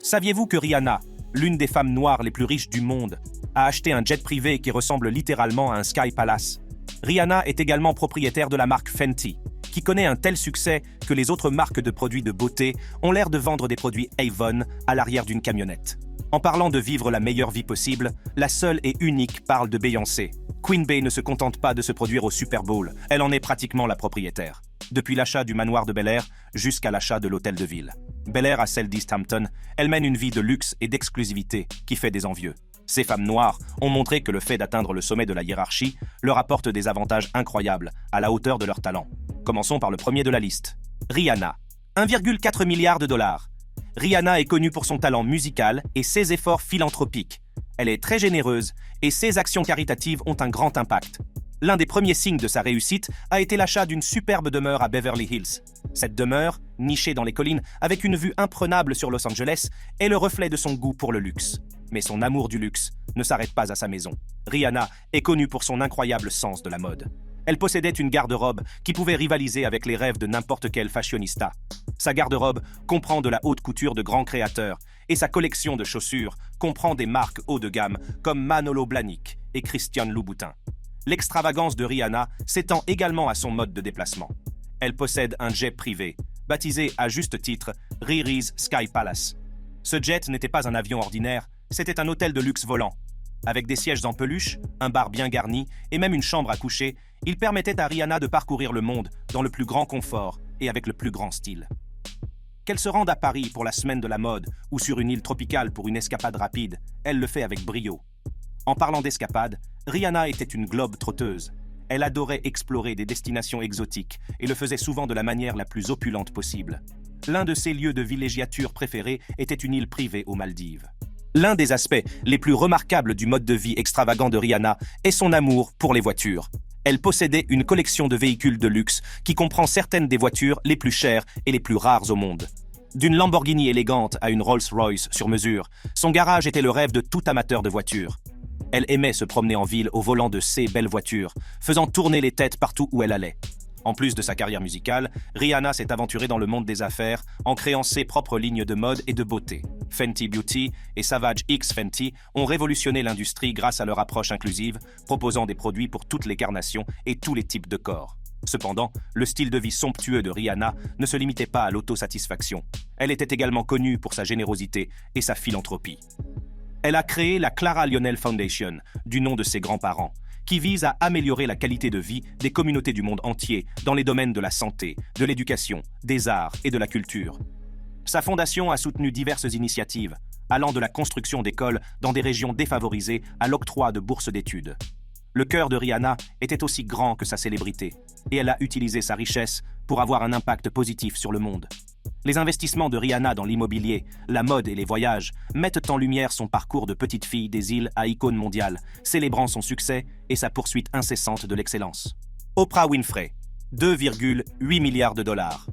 Saviez-vous que Rihanna, l'une des femmes noires les plus riches du monde, a acheté un jet privé qui ressemble littéralement à un Sky Palace? Rihanna est également propriétaire de la marque Fenty, qui connaît un tel succès que les autres marques de produits de beauté ont l'air de vendre des produits Avon à l'arrière d'une camionnette. En parlant de vivre la meilleure vie possible, la seule et unique parle de Beyoncé. Queen Bey ne se contente pas de se produire au Super Bowl, elle en est pratiquement la propriétaire. Depuis l'achat du manoir de Bel-Air jusqu'à l'achat de l'hôtel de ville. Bel-Air à celle d'East Hampton, elle mène une vie de luxe et d'exclusivité qui fait des envieux. Ces femmes noires ont montré que le fait d'atteindre le sommet de la hiérarchie leur apporte des avantages incroyables, à la hauteur de leur talent. Commençons par le premier de la liste. Rihanna. 1,4 milliard de dollars. Rihanna est connue pour son talent musical et ses efforts philanthropiques. Elle est très généreuse et ses actions caritatives ont un grand impact. L'un des premiers signes de sa réussite a été l'achat d'une superbe demeure à Beverly Hills. Cette demeure, nichée dans les collines avec une vue imprenable sur Los Angeles, est le reflet de son goût pour le luxe. Mais son amour du luxe ne s'arrête pas à sa maison. Rihanna est connue pour son incroyable sens de la mode. Elle possédait une garde-robe qui pouvait rivaliser avec les rêves de n'importe quel fashionista. Sa garde-robe comprend de la haute couture de grands créateurs et sa collection de chaussures comprend des marques haut de gamme comme Manolo Blahnik et Christian Louboutin. L'extravagance de Rihanna s'étend également à son mode de déplacement. Elle possède un jet privé, baptisé à juste titre Riri's Sky Palace. Ce jet n'était pas un avion ordinaire, c'était un hôtel de luxe volant. Avec des sièges en peluche, un bar bien garni et même une chambre à coucher, il permettait à Rihanna de parcourir le monde dans le plus grand confort et avec le plus grand style. Qu'elle se rende à Paris pour la semaine de la mode ou sur une île tropicale pour une escapade rapide, elle le fait avec brio. En parlant d'escapade, Rihanna était une globe-trotteuse. Elle adorait explorer des destinations exotiques et le faisait souvent de la manière la plus opulente possible. L'un de ses lieux de villégiature préférés était une île privée aux Maldives. L'un des aspects les plus remarquables du mode de vie extravagant de Rihanna est son amour pour les voitures. Elle possédait une collection de véhicules de luxe qui comprend certaines des voitures les plus chères et les plus rares au monde. D'une Lamborghini élégante à une Rolls-Royce sur mesure, son garage était le rêve de tout amateur de voitures. Elle aimait se promener en ville au volant de ces belles voitures, faisant tourner les têtes partout où elle allait. En plus de sa carrière musicale, Rihanna s'est aventurée dans le monde des affaires en créant ses propres lignes de mode et de beauté. Fenty Beauty et Savage X Fenty ont révolutionné l'industrie grâce à leur approche inclusive, proposant des produits pour toutes les carnations et tous les types de corps. Cependant, le style de vie somptueux de Rihanna ne se limitait pas à l'autosatisfaction. Elle était également connue pour sa générosité et sa philanthropie. Elle a créé la Clara Lionel Foundation, du nom de ses grands-parents, qui vise à améliorer la qualité de vie des communautés du monde entier dans les domaines de la santé, de l'éducation, des arts et de la culture. Sa fondation a soutenu diverses initiatives, allant de la construction d'écoles dans des régions défavorisées à l'octroi de bourses d'études. Le cœur de Rihanna était aussi grand que sa célébrité, et elle a utilisé sa richesse pour avoir un impact positif sur le monde. Les investissements de Rihanna dans l'immobilier, la mode et les voyages mettent en lumière son parcours de petite fille des îles à icône mondiale, célébrant son succès et sa poursuite incessante de l'excellence. Oprah Winfrey, 2,8 milliards de dollars.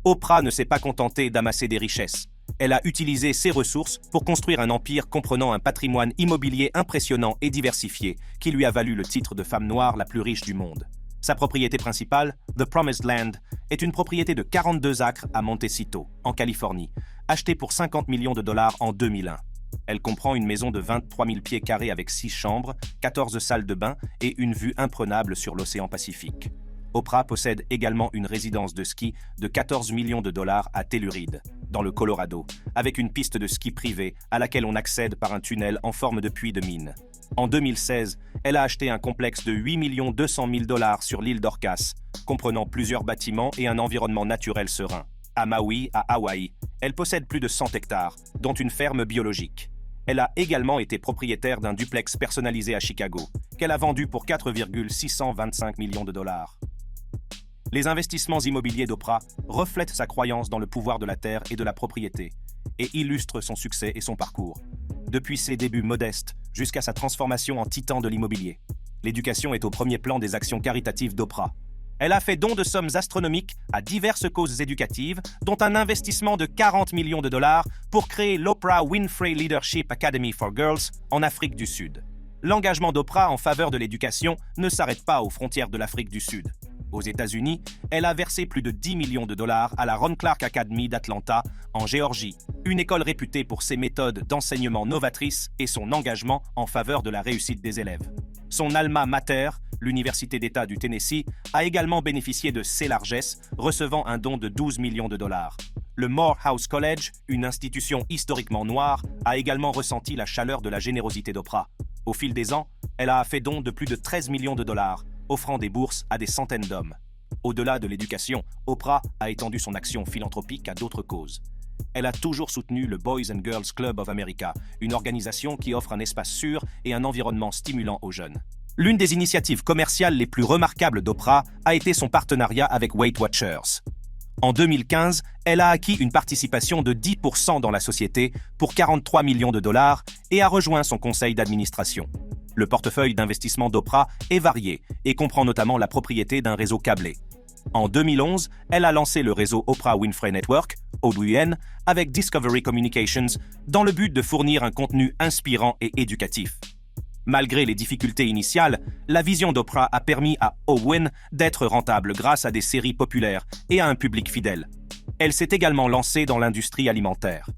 Oprah ne s'est pas contentée d'amasser des richesses. Elle a utilisé ses ressources pour construire un empire comprenant un patrimoine immobilier impressionnant et diversifié qui lui a valu le titre de femme noire la plus riche du monde. Sa propriété principale, The Promised Land, est une propriété de 42 acres à Montecito, en Californie, achetée pour 50 millions de dollars en 2001. Elle comprend une maison de 23 000 pieds carrés avec 6 chambres, 14 salles de bain et une vue imprenable sur l'océan Pacifique. Oprah possède également une résidence de ski de 14 millions de dollars à Telluride, dans le Colorado, avec une piste de ski privée à laquelle on accède par un tunnel en forme de puits de mine. En 2016, elle a acheté un complexe de 8 200 000 dollars sur l'île d'Orcas, comprenant plusieurs bâtiments et un environnement naturel serein. À Maui, à Hawaï, elle possède plus de 100 hectares, dont une ferme biologique. Elle a également été propriétaire d'un duplex personnalisé à Chicago, qu'elle a vendu pour 4,625 millions de dollars. Les investissements immobiliers d'Oprah reflètent sa croyance dans le pouvoir de la terre et de la propriété, et illustrent son succès et son parcours. Depuis ses débuts modestes jusqu'à sa transformation en titan de l'immobilier, l'éducation est au premier plan des actions caritatives d'Oprah. Elle a fait don de sommes astronomiques à diverses causes éducatives, dont un investissement de 40 millions de dollars pour créer l'Oprah Winfrey Leadership Academy for Girls en Afrique du Sud. L'engagement d'Oprah en faveur de l'éducation ne s'arrête pas aux frontières de l'Afrique du Sud. Aux États-Unis, elle a versé plus de 10 millions de dollars à la Ron Clark Academy d'Atlanta, en Géorgie, une école réputée pour ses méthodes d'enseignement novatrices et son engagement en faveur de la réussite des élèves. Son alma mater, l'Université d'État du Tennessee, a également bénéficié de ses largesses, recevant un don de 12 millions de dollars. Le Morehouse College, une institution historiquement noire, a également ressenti la chaleur de la générosité d'Oprah. Au fil des ans, elle a fait don de plus de 13 millions de dollars, offrant des bourses à des centaines d'hommes. Au-delà de l'éducation, Oprah a étendu son action philanthropique à d'autres causes. Elle a toujours soutenu le Boys and Girls Club of America, une organisation qui offre un espace sûr et un environnement stimulant aux jeunes. L'une des initiatives commerciales les plus remarquables d'Oprah a été son partenariat avec Weight Watchers. En 2015, elle a acquis une participation de 10% dans la société pour 43 millions de dollars et a rejoint son conseil d'administration. Le portefeuille d'investissement d'Oprah est varié et comprend notamment la propriété d'un réseau câblé. En 2011, elle a lancé le réseau Oprah Winfrey Network, OWN, avec Discovery Communications, dans le but de fournir un contenu inspirant et éducatif. Malgré les difficultés initiales, la vision d'Oprah a permis à OWN d'être rentable grâce à des séries populaires et à un public fidèle. Elle s'est également lancée dans l'industrie alimentaire.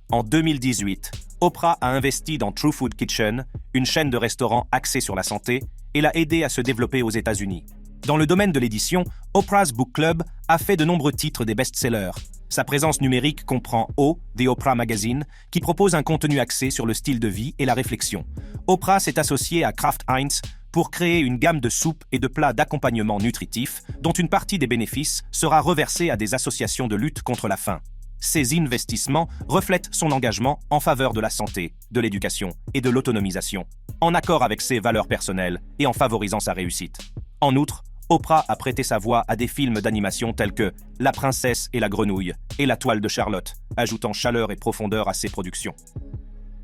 En 2018, Oprah a investi dans True Food Kitchen, une chaîne de restaurants axée sur la santé, et l'a aidé à se développer aux États-Unis. Dans le domaine de l'édition, Oprah's Book Club a fait de nombreux titres des best-sellers. Sa présence numérique comprend The Oprah Magazine, qui propose un contenu axé sur le style de vie et la réflexion. Oprah s'est associée à Kraft Heinz pour créer une gamme de soupes et de plats d'accompagnement nutritifs, dont une partie des bénéfices sera reversée à des associations de lutte contre la faim. Ces investissements reflètent son engagement en faveur de la santé, de l'éducation et de l'autonomisation, en accord avec ses valeurs personnelles et en favorisant sa réussite. En outre, Oprah a prêté sa voix à des films d'animation tels que La Princesse et la Grenouille et La Toile de Charlotte, ajoutant chaleur et profondeur à ses productions.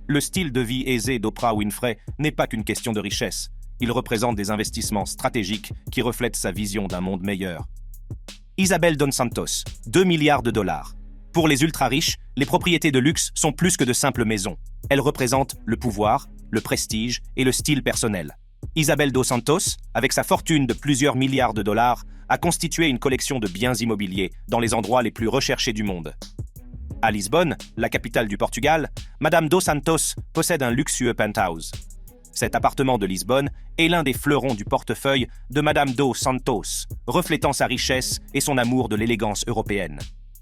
Le style de vie aisé d'Oprah Winfrey n'est pas qu'une question de richesse. Il représente des investissements stratégiques qui reflètent sa vision d'un monde meilleur. Isabel Dos Santos, 2 milliards de dollars. Pour les ultra-riches, les propriétés de luxe sont plus que de simples maisons. Elles représentent le pouvoir, le prestige et le style personnel. Isabel Dos Santos, avec sa fortune de plusieurs milliards de dollars, a constitué une collection de biens immobiliers dans les endroits les plus recherchés du monde. À Lisbonne, la capitale du Portugal, Madame Dos Santos possède un luxueux penthouse. Cet appartement de Lisbonne est l'un des fleurons du portefeuille de Madame Dos Santos, reflétant sa richesse et son amour de l'élégance européenne.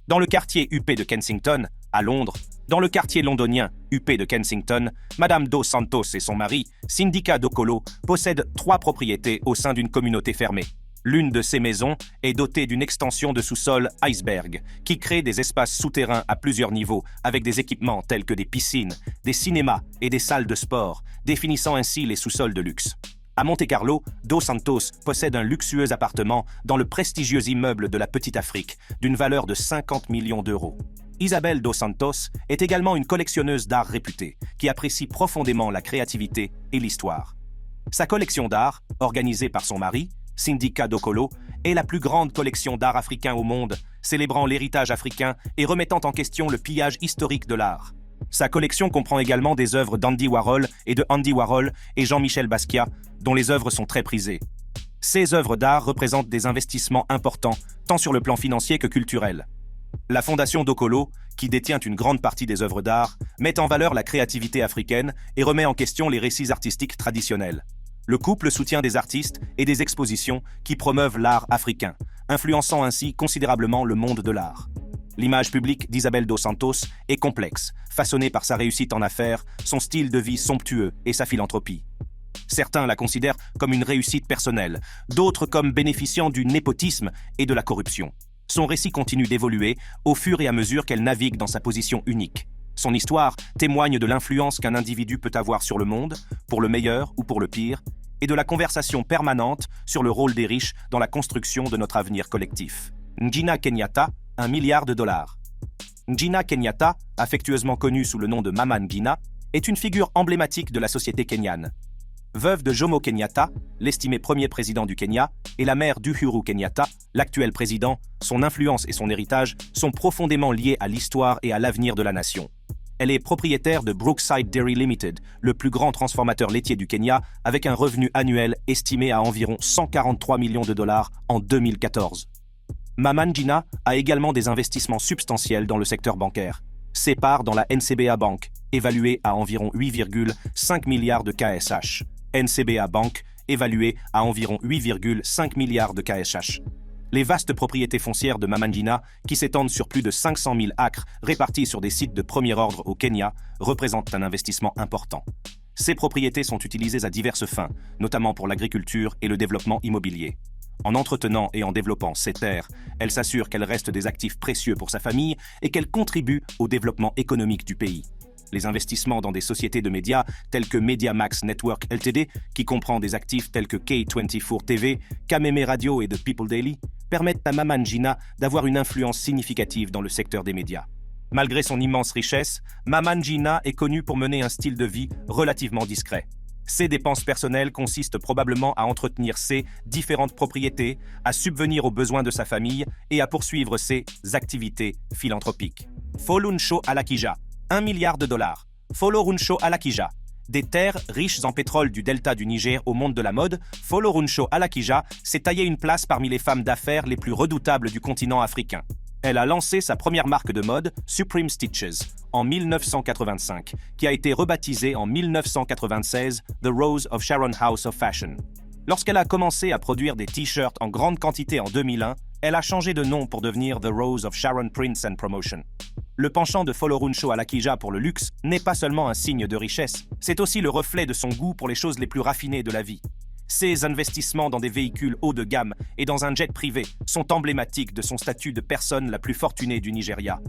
Dans le quartier huppé de Kensington, à Londres, dans le quartier londonien huppé de Kensington, Madame Dos Santos et son mari, Syndica Docolo, possèdent 3 propriétés au sein d'une communauté fermée. L'une de ces maisons est dotée d'une extension de sous-sol iceberg, qui crée des espaces souterrains à plusieurs niveaux, avec des équipements tels que des piscines, des cinémas et des salles de sport, définissant ainsi les sous-sols de luxe. À Monte-Carlo, Dos Santos possède un luxueux appartement dans le prestigieux immeuble de la Petite Afrique, d'une valeur de 50 millions d'euros. Isabel Dos Santos est également une collectionneuse d'art réputée, qui apprécie profondément la créativité et l'histoire. Sa collection d'art, organisée par son mari, Syndica Docolo, est la plus grande collection d'art africain au monde, célébrant l'héritage africain et remettant en question le pillage historique de l'art. Sa collection comprend également des œuvres d'Andy Warhol et de Andy Warhol et Jean-Michel Basquiat, dont les œuvres sont très prisées. Ces œuvres d'art représentent des investissements importants, tant sur le plan financier que culturel. La Fondation Docolo, qui détient une grande partie des œuvres d'art, met en valeur la créativité africaine et remet en question les récits artistiques traditionnels. Le couple soutient des artistes et des expositions qui promeuvent l'art africain, influençant ainsi considérablement le monde de l'art. L'image publique d'Isabel Dos Santos est complexe, façonnée par sa réussite en affaires, son style de vie somptueux et sa philanthropie. Certains la considèrent comme une réussite personnelle, d'autres comme bénéficiant du népotisme et de la corruption. Son récit continue d'évoluer au fur et à mesure qu'elle navigue dans sa position unique. Son histoire témoigne de l'influence qu'un individu peut avoir sur le monde, pour le meilleur ou pour le pire, et de la conversation permanente sur le rôle des riches dans la construction de notre avenir collectif. Ngina Kenyatta, 1 milliard de dollars. Ngina Kenyatta, affectueusement connue sous le nom de Mama Ngina, est une figure emblématique de la société kenyane. Veuve de Jomo Kenyatta, l'estimé premier président du Kenya, et la mère d'Uhuru Kenyatta, l'actuel président, son influence et son héritage sont profondément liés à l'histoire et à l'avenir de la nation. Elle est propriétaire de Brookside Dairy Limited, le plus grand transformateur laitier du Kenya, avec un revenu annuel estimé à environ 143 millions de dollars en 2014. Mama Ngina a également des investissements substantiels dans le secteur bancaire. Ses parts dans la NCBA Bank, évaluées à environ 8,5 milliards de KSH. NCBA Bank, évaluée à environ 8,5 milliards de KSH. Les vastes propriétés foncières de Mama Ngina, qui s'étendent sur plus de 500 000 acres répartis sur des sites de premier ordre au Kenya, représentent un investissement important. Ces propriétés sont utilisées à diverses fins, notamment pour l'agriculture et le développement immobilier. En entretenant et en développant ces terres, elle s'assure qu'elles restent des actifs précieux pour sa famille et qu'elles contribuent au développement économique du pays. Les investissements dans des sociétés de médias telles que MediaMax Network Ltd, qui comprend des actifs tels que K24 TV, Kameme Radio et The People Daily, permettent à Mama Ngina d'avoir une influence significative dans le secteur des médias. Malgré son immense richesse, Mama Ngina est connue pour mener un style de vie relativement discret. Ses dépenses personnelles consistent probablement à entretenir ses différentes propriétés, à subvenir aux besoins de sa famille et à poursuivre ses activités philanthropiques. Folorunsho Alakija, 1 milliard de dollars. Folorunsho Alakija. Des terres riches en pétrole du delta du Niger au monde de la mode, Folorunsho Alakija s'est taillé une place parmi les femmes d'affaires les plus redoutables du continent africain. Elle a lancé sa première marque de mode, Supreme Stitches, en 1985, qui a été rebaptisée en 1996 The Rose of Sharon House of Fashion. Lorsqu'elle a commencé à produire des t-shirts en grande quantité en 2001, elle a changé de nom pour devenir The Rose of Sharon Prints and Promotion. Le penchant de Folorunsho Alakija pour le luxe n'est pas seulement un signe de richesse, c'est aussi le reflet de son goût pour les choses les plus raffinées de la vie. Ses investissements dans des véhicules haut de gamme et dans un jet privé sont emblématiques de son statut de personne la plus fortunée du Nigeria.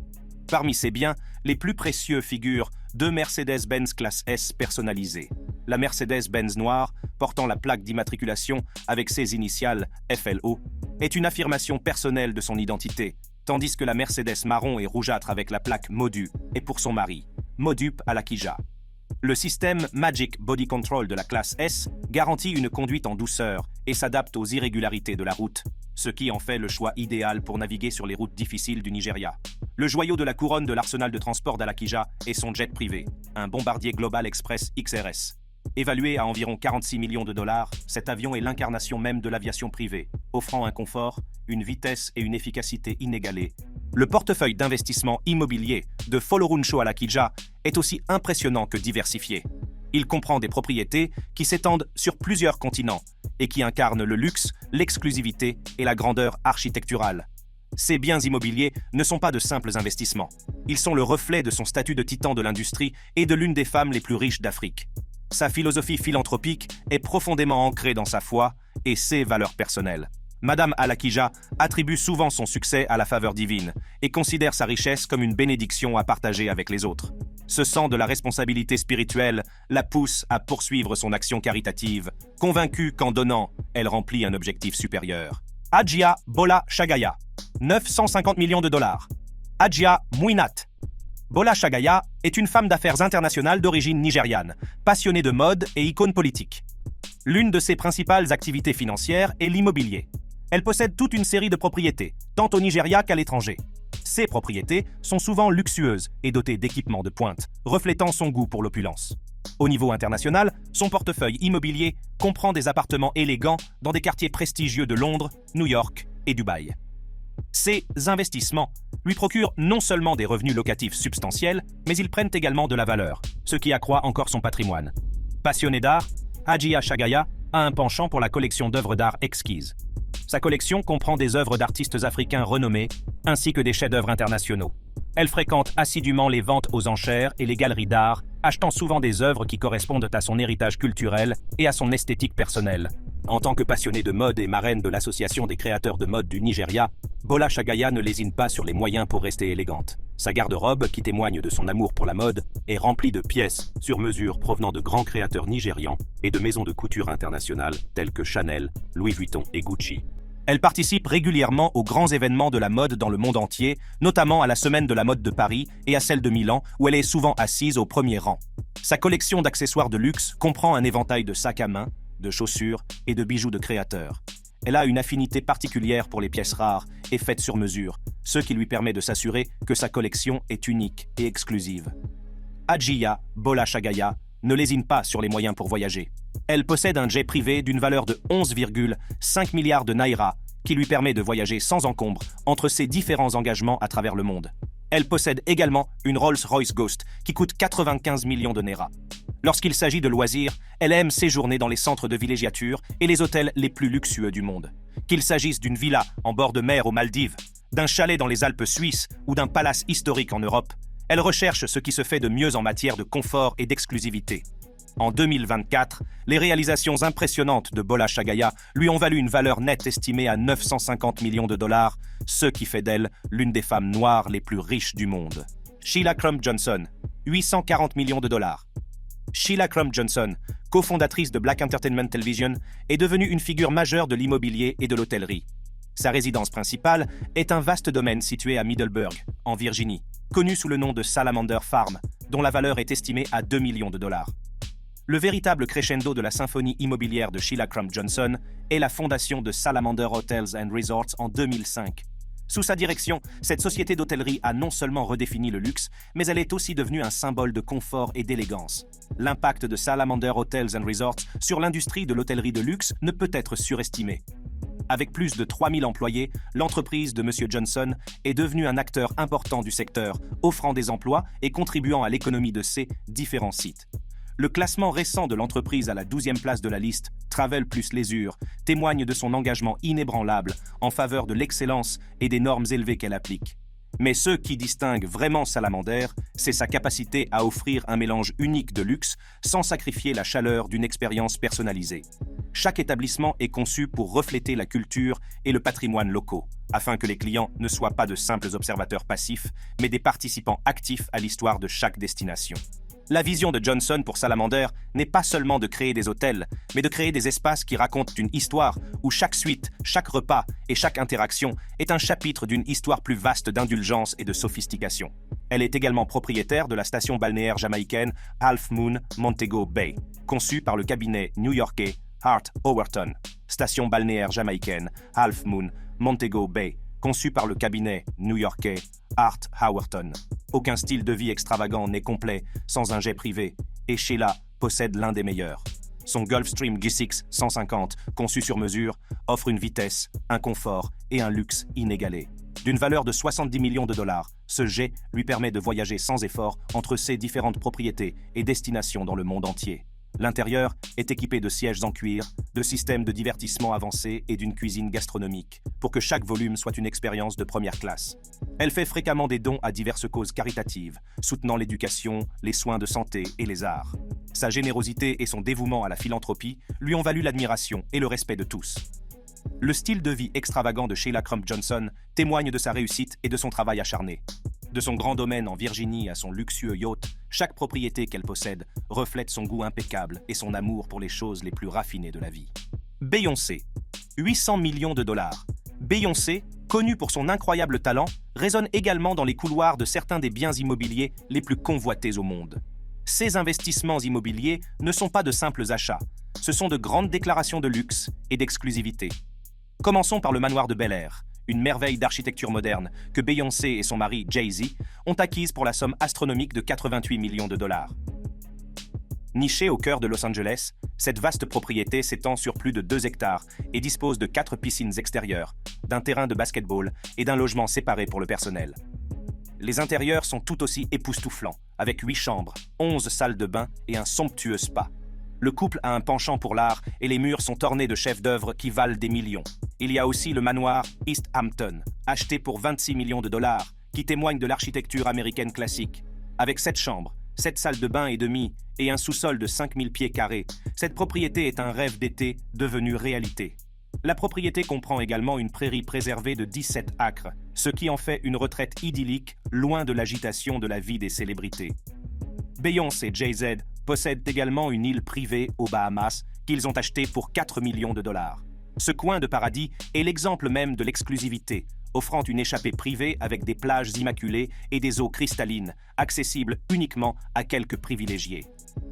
Parmi ses biens, les plus précieux figurent deux Mercedes-Benz classe S personnalisées. La Mercedes-Benz noire, portant la plaque d'immatriculation avec ses initiales FLO, est une affirmation personnelle de son identité, tandis que la Mercedes marron et rougeâtre avec la plaque Modu est pour son mari, Modupe Alakija. Le système Magic Body Control de la classe S garantit une conduite en douceur et s'adapte aux irrégularités de la route, ce qui en fait le choix idéal pour naviguer sur les routes difficiles du Nigeria. Le joyau de la couronne de l'arsenal de transport d'Alakija est son jet privé, un bombardier Global Express XRS. Évalué à environ 46 millions de dollars, cet avion est l'incarnation même de l'aviation privée, offrant un confort, une vitesse et une efficacité inégalées. Le portefeuille d'investissement immobilier de Folorunsho Alakija est aussi impressionnant que diversifié. Il comprend des propriétés qui s'étendent sur plusieurs continents et qui incarnent le luxe, l'exclusivité et la grandeur architecturale. Ces biens immobiliers ne sont pas de simples investissements. Ils sont le reflet de son statut de titan de l'industrie et de l'une des femmes les plus riches d'Afrique. Sa philosophie philanthropique est profondément ancrée dans sa foi et ses valeurs personnelles. Madame Alakija attribue souvent son succès à la faveur divine et considère sa richesse comme une bénédiction à partager avec les autres. Ce sens de la responsabilité spirituelle la pousse à poursuivre son action caritative, convaincue qu'en donnant, elle remplit un objectif supérieur. Adjia Bola Shagaya, 950 millions de dollars. Adjia Muinat. Bola Shagaya est une femme d'affaires internationale d'origine nigériane, passionnée de mode et icône politique. L'une de ses principales activités financières est l'immobilier. Elle possède toute une série de propriétés, tant au Nigeria qu'à l'étranger. Ces propriétés sont souvent luxueuses et dotées d'équipements de pointe, reflétant son goût pour l'opulence. Au niveau international, son portefeuille immobilier comprend des appartements élégants dans des quartiers prestigieux de Londres, New York et Dubaï. Ces investissements lui procurent non seulement des revenus locatifs substantiels, mais ils prennent également de la valeur, ce qui accroît encore son patrimoine. Passionnée d'art, Adjia Shagaya a un penchant pour la collection d'œuvres d'art exquises. Sa collection comprend des œuvres d'artistes africains renommés, ainsi que des chefs-d'œuvre internationaux. Elle fréquente assidûment les ventes aux enchères et les galeries d'art, achetant souvent des œuvres qui correspondent à son héritage culturel et à son esthétique personnelle. En tant que passionnée de mode et marraine de l'Association des créateurs de mode du Nigeria, Bola Shagaya ne lésine pas sur les moyens pour rester élégante. Sa garde-robe, qui témoigne de son amour pour la mode, est remplie de pièces sur mesure provenant de grands créateurs nigérians et de maisons de couture internationales telles que Chanel, Louis Vuitton et Gucci. Elle participe régulièrement aux grands événements de la mode dans le monde entier, notamment à la Semaine de la mode de Paris et à celle de Milan, où elle est souvent assise au premier rang. Sa collection d'accessoires de luxe comprend un éventail de sacs à main, de chaussures et de bijoux de créateurs. Elle a une affinité particulière pour les pièces rares et faites sur mesure, ce qui lui permet de s'assurer que sa collection est unique et exclusive. Adjia Bola-Chagaya ne lésine pas sur les moyens pour voyager. Elle possède un jet privé d'une valeur de 11,5 milliards de naira qui lui permet de voyager sans encombre entre ses différents engagements à travers le monde. Elle possède également une Rolls-Royce Ghost qui coûte 95 millions de naira. Lorsqu'il s'agit de loisirs, elle aime séjourner dans les centres de villégiature et les hôtels les plus luxueux du monde. Qu'il s'agisse d'une villa en bord de mer aux Maldives, d'un chalet dans les Alpes suisses ou d'un palace historique en Europe, elle recherche ce qui se fait de mieux en matière de confort et d'exclusivité. En 2024, les réalisations impressionnantes de Bola-Chagaya lui ont valu une valeur nette estimée à 950 millions de dollars, ce qui fait d'elle l'une des femmes noires les plus riches du monde. Sheila Crum Johnson, 840 millions de dollars. Sheila Crum Johnson, cofondatrice de Black Entertainment Television, est devenue une figure majeure de l'immobilier et de l'hôtellerie. Sa résidence principale est un vaste domaine situé à Middleburg, en Virginie, connu sous le nom de Salamander Farm, dont la valeur est estimée à 2 millions de dollars. Le véritable crescendo de la symphonie immobilière de Sheila Crum Johnson est la fondation de Salamander Hotels and Resorts en 2005. Sous sa direction, cette société d'hôtellerie a non seulement redéfini le luxe, mais elle est aussi devenue un symbole de confort et d'élégance. L'impact de Salamander Hotels and Resorts sur l'industrie de l'hôtellerie de luxe ne peut être surestimé. Avec plus de 3000 employés, l'entreprise de M. Johnson est devenue un acteur important du secteur, offrant des emplois et contribuant à l'économie de ses différents sites. Le classement récent de l'entreprise à la 12e place de la liste, Travel plus Leisure, témoigne de son engagement inébranlable en faveur de l'excellence et des normes élevées qu'elle applique. Mais ce qui distingue vraiment Salamander, c'est sa capacité à offrir un mélange unique de luxe sans sacrifier la chaleur d'une expérience personnalisée. Chaque établissement est conçu pour refléter la culture et le patrimoine locaux, afin que les clients ne soient pas de simples observateurs passifs, mais des participants actifs à l'histoire de chaque destination. La vision de Johnson pour Salamander n'est pas seulement de créer des hôtels, mais de créer des espaces qui racontent une histoire où chaque suite, chaque repas et chaque interaction est un chapitre d'une histoire plus vaste d'indulgence et de sophistication. Elle est également propriétaire de la station balnéaire jamaïcaine Half Moon Montego Bay, conçue par le cabinet new-yorkais Hart Overton. Station balnéaire jamaïcaine Half Moon Montego Bay, conçue par le cabinet new-yorkais Hart Overton. Aucun style de vie extravagant n'est complet sans un jet privé, et Sheila possède l'un des meilleurs. Son Gulfstream G6 150, conçu sur mesure, offre une vitesse, un confort et un luxe inégalés. D'une valeur de 70 millions de dollars, ce jet lui permet de voyager sans effort entre ses différentes propriétés et destinations dans le monde entier. L'intérieur est équipé de sièges en cuir, de systèmes de divertissement avancés et d'une cuisine gastronomique, pour que chaque volume soit une expérience de première classe. Elle fait fréquemment des dons à diverses causes caritatives, soutenant l'éducation, les soins de santé et les arts. Sa générosité et son dévouement à la philanthropie lui ont valu l'admiration et le respect de tous. Le style de vie extravagant de Sheila Crum Johnson témoigne de sa réussite et de son travail acharné. De son grand domaine en Virginie à son luxueux yacht, chaque propriété qu'elle possède reflète son goût impeccable et son amour pour les choses les plus raffinées de la vie. Beyoncé, 800 millions de dollars. Beyoncé, connue pour son incroyable talent, résonne également dans les couloirs de certains des biens immobiliers les plus convoités au monde. Ces investissements immobiliers ne sont pas de simples achats, ce sont de grandes déclarations de luxe et d'exclusivité. Commençons par le manoir de Bel Air, une merveille d'architecture moderne que Beyoncé et son mari Jay-Z ont acquise pour la somme astronomique de 88 millions de dollars. Nichée au cœur de Los Angeles, cette vaste propriété s'étend sur plus de 2 hectares et dispose de 4 piscines extérieures, d'un terrain de basketball et d'un logement séparé pour le personnel. Les intérieurs sont tout aussi époustouflants, avec 8 chambres, 11 salles de bain et un somptueux spa. Le couple a un penchant pour l'art et les murs sont ornés de chefs-d'œuvre qui valent des millions. Il y a aussi le manoir East Hampton, acheté pour 26 millions de dollars, qui témoigne de l'architecture américaine classique. Avec 7 chambres, 7 salles de bain et demie et un sous-sol de 5000 pieds carrés, cette propriété est un rêve d'été devenu réalité. La propriété comprend également une prairie préservée de 17 acres, ce qui en fait une retraite idyllique, loin de l'agitation de la vie des célébrités. Beyoncé et Jay-Z possèdent également une île privée aux Bahamas qu'ils ont achetée pour 4 millions de dollars. Ce coin de paradis est l'exemple même de l'exclusivité, offrant une échappée privée avec des plages immaculées et des eaux cristallines, accessibles uniquement à quelques privilégiés.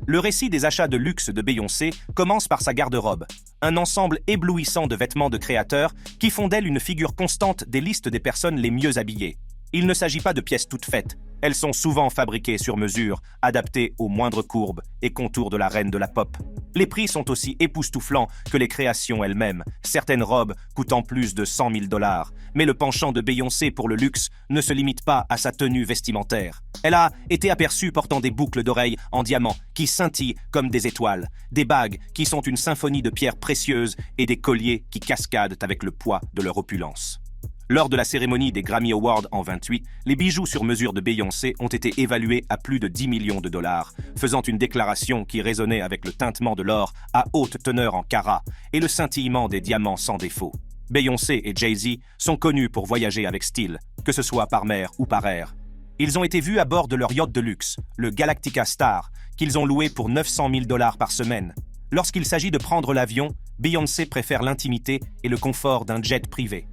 Le récit des achats de luxe de Beyoncé commence par sa garde-robe, un ensemble éblouissant de vêtements de créateurs qui font d'elle une figure constante des listes des personnes les mieux habillées. Il ne s'agit pas de pièces toutes faites, Elles sont souvent fabriquées sur mesure, adaptées aux moindres courbes et contours de la reine de la pop. Les prix sont aussi époustouflants que les créations elles-mêmes, certaines robes coûtant plus de 100 000 $. Mais le penchant de Beyoncé pour le luxe ne se limite pas à sa tenue vestimentaire. Elle a été aperçue portant des boucles d'oreilles en diamant qui scintillent comme des étoiles, des bagues qui sont une symphonie de pierres précieuses et des colliers qui cascadent avec le poids de leur opulence. Lors de la cérémonie des Grammy Awards en 28, les bijoux sur mesure de Beyoncé ont été évalués à plus de 10 millions de $, faisant une déclaration qui résonnait avec le tintement de l'or à haute teneur en carats et le scintillement des diamants sans défaut. Beyoncé et Jay-Z sont connus pour voyager avec style, que ce soit par mer ou par air. Ils ont été vus à bord de leur yacht de luxe, le Galactica Star, qu'ils ont loué pour 900 000 $ par semaine. Lorsqu'il s'agit de prendre l'avion, Beyoncé préfère l'intimité et le confort d'un jet privé.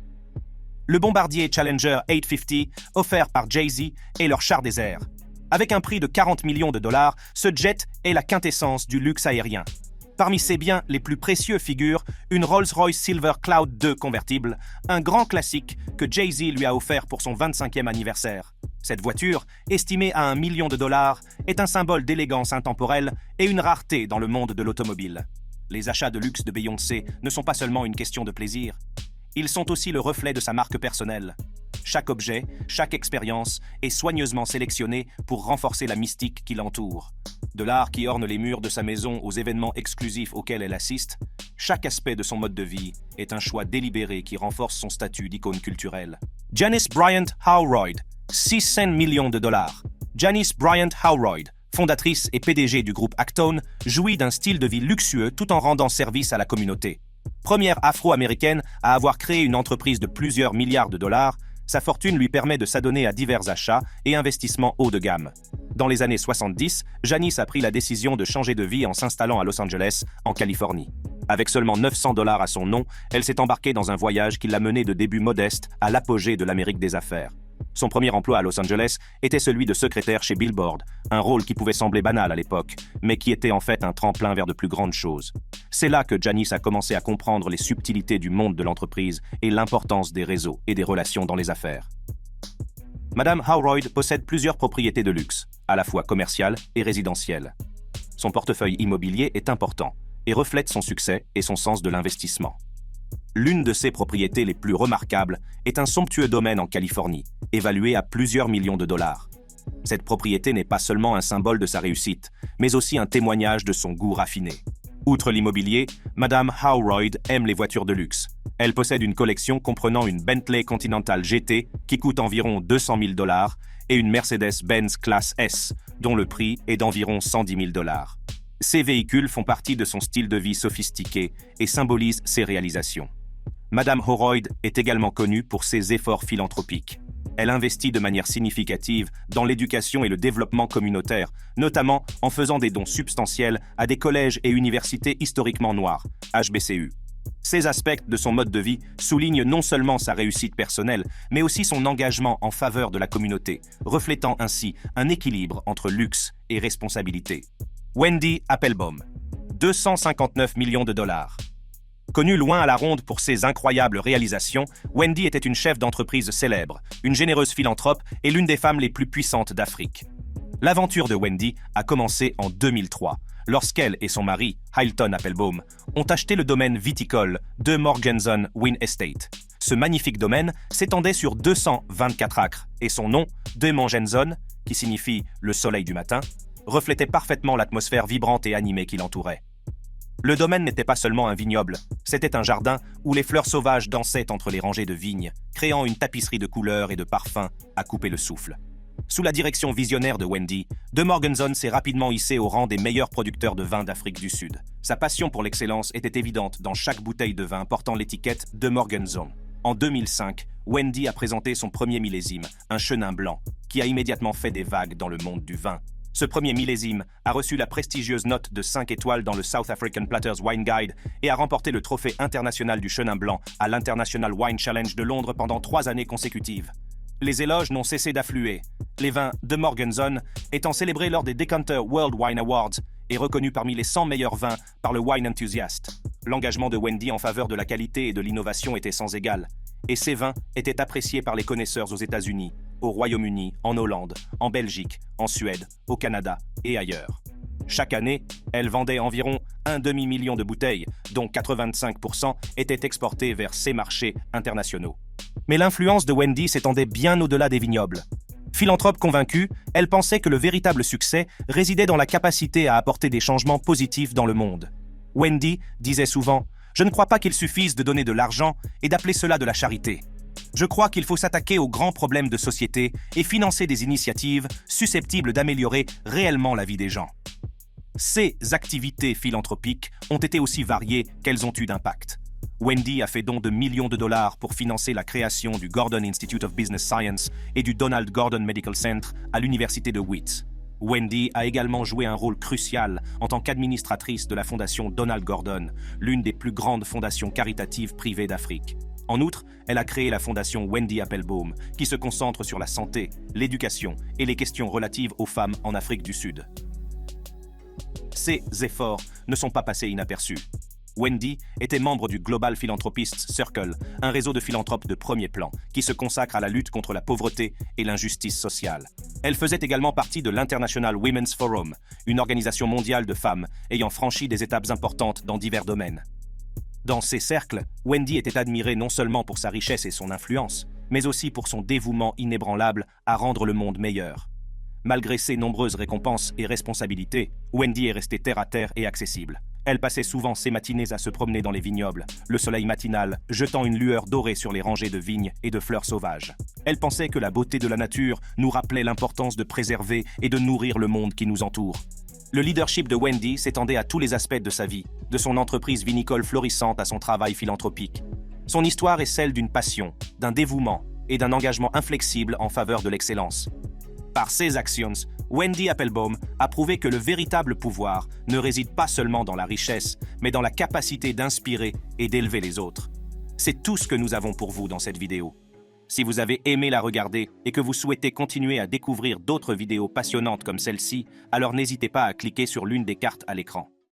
Le bombardier Challenger 850, offert par Jay-Z, est leur char des airs. Avec un prix de 40 millions de $, ce jet est la quintessence du luxe aérien. Parmi ses biens les plus précieux figure une Rolls-Royce Silver Cloud 2 convertible, un grand classique que Jay-Z lui a offert pour son 25e anniversaire. Cette voiture, estimée à $1 million, est un symbole d'élégance intemporelle et une rareté dans le monde de l'automobile. Les achats de luxe de Beyoncé ne sont pas seulement une question de plaisir. Ils sont aussi le reflet de sa marque personnelle. Chaque objet, chaque expérience est soigneusement sélectionné pour renforcer la mystique qui l'entoure. De l'art qui orne les murs de sa maison aux événements exclusifs auxquels elle assiste, chaque aspect de son mode de vie est un choix délibéré qui renforce son statut d'icône culturelle. Janice Bryant Howroyd, 600 millions de $. Janice Bryant Howroyd, fondatrice et PDG du groupe Actone, jouit d'un style de vie luxueux tout en rendant service à la communauté. Première afro-américaine à avoir créé une entreprise de plusieurs milliards de $, sa fortune lui permet de s'adonner à divers achats et investissements haut de gamme. Dans les années 70, Janice a pris la décision de changer de vie en s'installant à Los Angeles, en Californie. Avec seulement 900 $ à son nom, elle s'est embarquée dans un voyage qui l'a menée de débuts modestes à l'apogée de l'Amérique des affaires. Son premier emploi à Los Angeles était celui de secrétaire chez Billboard, un rôle qui pouvait sembler banal à l'époque, mais qui était en fait un tremplin vers de plus grandes choses. C'est là que Janice a commencé à comprendre les subtilités du monde de l'entreprise et l'importance des réseaux et des relations dans les affaires. Madame Howroyd possède plusieurs propriétés de luxe, à la fois commerciales et résidentielles. Son portefeuille immobilier est important et reflète son succès et son sens de l'investissement. L'une de ses propriétés les plus remarquables est un somptueux domaine en Californie, évalué à plusieurs millions de $. Cette propriété n'est pas seulement un symbole de sa réussite, mais aussi un témoignage de son goût raffiné. Outre l'immobilier, Madame Howroyd aime les voitures de luxe. Elle possède une collection comprenant une Bentley Continental GT qui coûte environ 200 000 $ et une Mercedes-Benz Classe S, dont le prix est d'environ 110 000 $. Ces véhicules font partie de son style de vie sophistiqué et symbolisent ses réalisations. Madame Howroyd est également connue pour ses efforts philanthropiques. Elle investit de manière significative dans l'éducation et le développement communautaire, notamment en faisant des dons substantiels à des collèges et universités historiquement noirs, HBCU. Ces aspects de son mode de vie soulignent non seulement sa réussite personnelle, mais aussi son engagement en faveur de la communauté, reflétant ainsi un équilibre entre luxe et responsabilité. Wendy Applebaum, 259 millions de $. Connue loin à la ronde pour ses incroyables réalisations, Wendy était une chef d'entreprise célèbre, une généreuse philanthrope et l'une des femmes les plus puissantes d'Afrique. L'aventure de Wendy a commencé en 2003, lorsqu'elle et son mari, Hilton Applebaum, ont acheté le domaine viticole de Morganson Wine Estate. Ce magnifique domaine s'étendait sur 224 acres et son nom, de Morganson, qui signifie « le soleil du matin », reflétait parfaitement l'atmosphère vibrante et animée qui l'entourait. Le domaine n'était pas seulement un vignoble, c'était un jardin où les fleurs sauvages dansaient entre les rangées de vignes, créant une tapisserie de couleurs et de parfums à couper le souffle. Sous la direction visionnaire de Wendy, De Morganson s'est rapidement hissé au rang des meilleurs producteurs de vin d'Afrique du Sud. Sa passion pour l'excellence était évidente dans chaque bouteille de vin portant l'étiquette De Morganson. En 2005, Wendy a présenté son premier millésime, un chenin blanc, qui a immédiatement fait des vagues dans le monde du vin. Ce premier millésime a reçu la prestigieuse note de 5 étoiles dans le South African Platters Wine Guide et a remporté le trophée international du chenin blanc à l'International Wine Challenge de Londres pendant 3 années consécutives. Les éloges n'ont cessé d'affluer, les vins de Morganson étant célébrés lors des Decanter World Wine Awards et reconnus parmi les 100 meilleurs vins par le Wine Enthusiast. L'engagement de Wendy en faveur de la qualité et de l'innovation était sans égal, et ces vins étaient appréciés par les connaisseurs aux États-Unis, au Royaume-Uni, en Hollande, en Belgique, en Suède, au Canada et ailleurs. Chaque année, elle vendait environ un demi-million de bouteilles, dont 85% étaient exportées vers ces marchés internationaux. Mais l'influence de Wendy s'étendait bien au-delà des vignobles. Philanthrope convaincue, elle pensait que le véritable succès résidait dans la capacité à apporter des changements positifs dans le monde. Wendy disait souvent « Je ne crois pas qu'il suffise de donner de l'argent et d'appeler cela de la charité. Je crois qu'il faut s'attaquer aux grands problèmes de société et financer des initiatives susceptibles d'améliorer réellement la vie des gens. » Ces activités philanthropiques ont été aussi variées qu'elles ont eu d'impact. Wendy a fait don de millions de dollars pour financer la création du Gordon Institute of Business Science et du Donald Gordon Medical Center à l'université de Wits. Wendy a également joué un rôle crucial en tant qu'administratrice de la fondation Donald Gordon, l'une des plus grandes fondations caritatives privées d'Afrique. En outre, elle a créé la fondation Wendy Applebaum, qui se concentre sur la santé, l'éducation et les questions relatives aux femmes en Afrique du Sud. Ces efforts ne sont pas passés inaperçus. Wendy était membre du Global Philanthropists Circle, un réseau de philanthropes de premier plan qui se consacre à la lutte contre la pauvreté et l'injustice sociale. Elle faisait également partie de l'International Women's Forum, une organisation mondiale de femmes ayant franchi des étapes importantes dans divers domaines. Dans ces cercles, Wendy était admirée non seulement pour sa richesse et son influence, mais aussi pour son dévouement inébranlable à rendre le monde meilleur. Malgré ses nombreuses récompenses et responsabilités, Wendy est restée terre-à-terre et accessible. Elle passait souvent ses matinées à se promener dans les vignobles, le soleil matinal jetant une lueur dorée sur les rangées de vignes et de fleurs sauvages. Elle pensait que la beauté de la nature nous rappelait l'importance de préserver et de nourrir le monde qui nous entoure. Le leadership de Wendy s'étendait à tous les aspects de sa vie, de son entreprise vinicole florissante à son travail philanthropique. Son histoire est celle d'une passion, d'un dévouement et d'un engagement inflexible en faveur de l'excellence. Par ses actions, Wendy Applebaum a prouvé que le véritable pouvoir ne réside pas seulement dans la richesse, mais dans la capacité d'inspirer et d'élever les autres. C'est tout ce que nous avons pour vous dans cette vidéo. Si vous avez aimé la regarder et que vous souhaitez continuer à découvrir d'autres vidéos passionnantes comme celle-ci, alors n'hésitez pas à cliquer sur l'une des cartes à l'écran.